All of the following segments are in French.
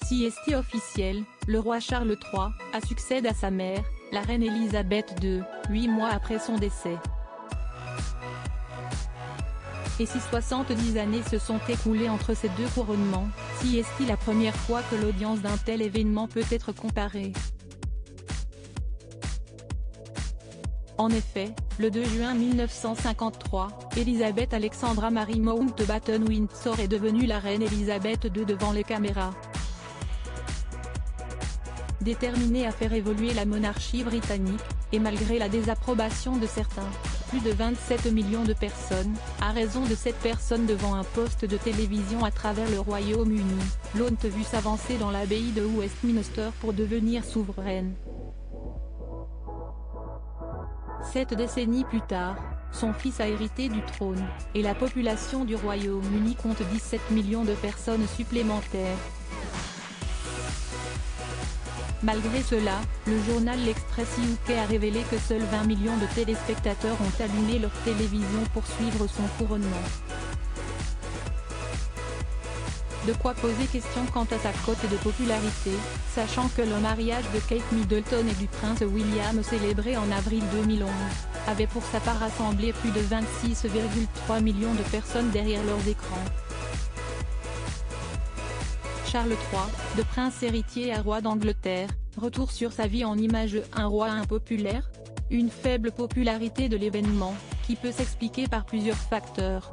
Sieste officielle, le roi Charles III succède à sa mère, la reine Elisabeth II, 8 mois après son décès. Et si 70 années se sont écoulées entre ces deux couronnements, si est-il la première fois que l'audience d'un tel événement peut être comparée? En effet, le 2 juin 1953, Elisabeth Alexandra Mary Mountbatten-Windsor est devenue la reine Elisabeth II devant les caméras. Déterminée à faire évoluer la monarchie britannique, et malgré la désapprobation de certains, plus de 27 millions de personnes, à raison de 7 personnes devant un poste de télévision à travers le Royaume-Uni, l'ont vu s'avancer dans l'abbaye de Westminster pour devenir souveraine. 7 décennies plus tard, son fils a hérité du trône, et la population du Royaume-Uni compte 17 millions de personnes supplémentaires. Malgré cela, le journal L'Express UK a révélé que seuls 20 millions de téléspectateurs ont allumé leur télévision pour suivre son couronnement. De quoi poser question quant à sa cote de popularité, sachant que le mariage de Kate Middleton et du prince William célébré en avril 2011, avait pour sa part rassemblé plus de 26,3 millions de personnes derrière leurs écrans. Charles III, de prince héritier à roi d'Angleterre, retour sur sa vie en images. Un roi impopulaire? Une faible popularité de l'événement, qui peut s'expliquer par plusieurs facteurs.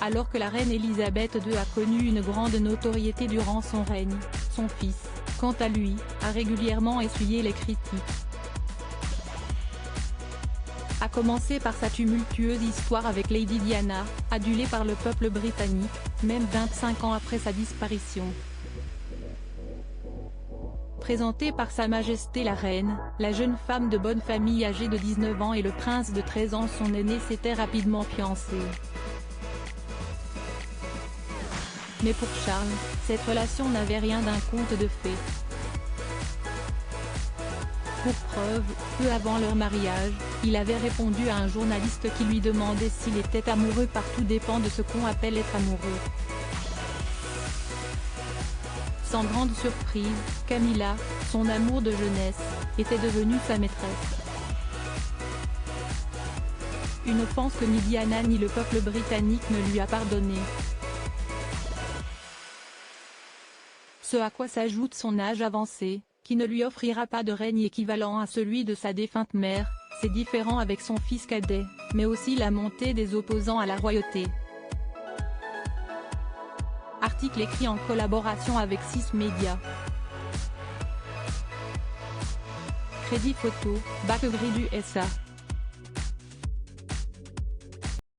Alors que la reine Elisabeth II a connu une grande notoriété durant son règne, son fils, quant à lui, a régulièrement essuyé les critiques. A commencer par sa tumultueuse histoire avec Lady Diana, adulée par le peuple britannique, même 25 ans après sa disparition. Présentée par Sa Majesté la Reine, la jeune femme de bonne famille âgée de 19 ans et le prince de 13 ans son aîné s'étaient rapidement fiancés. Mais pour Charles, cette relation n'avait rien d'un conte de fées. Pour preuve, peu avant leur mariage, il avait répondu à un journaliste qui lui demandait s'il était amoureux car tout dépend de ce qu'on appelle être amoureux. Sans grande surprise, Camilla, son amour de jeunesse, était devenue sa maîtresse. Une offense que ni Diana ni le peuple britannique ne lui a pardonné. Ce à quoi s'ajoute son âge avancé, qui ne lui offrira pas de règne équivalent à celui de sa défunte mère, ses différends avec son fils cadet, mais aussi la montée des opposants à la royauté. Article écrit en collaboration avec 6 médias. Crédit photo, Backgrid USA.